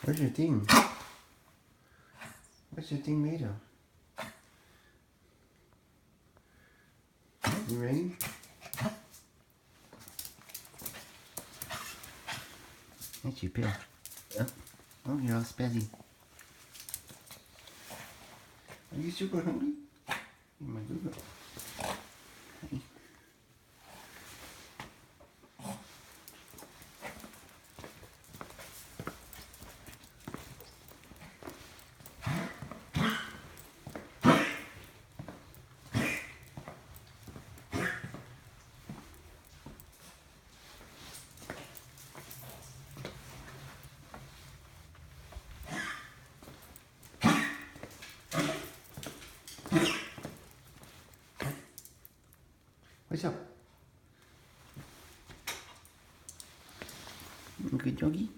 Where's your thing? What's your thing made of? You ready? That's your pill. Yep. Oh, you're all spazzy. Are you super hungry? Oh my goodness. Hey. What's up? Good doggy?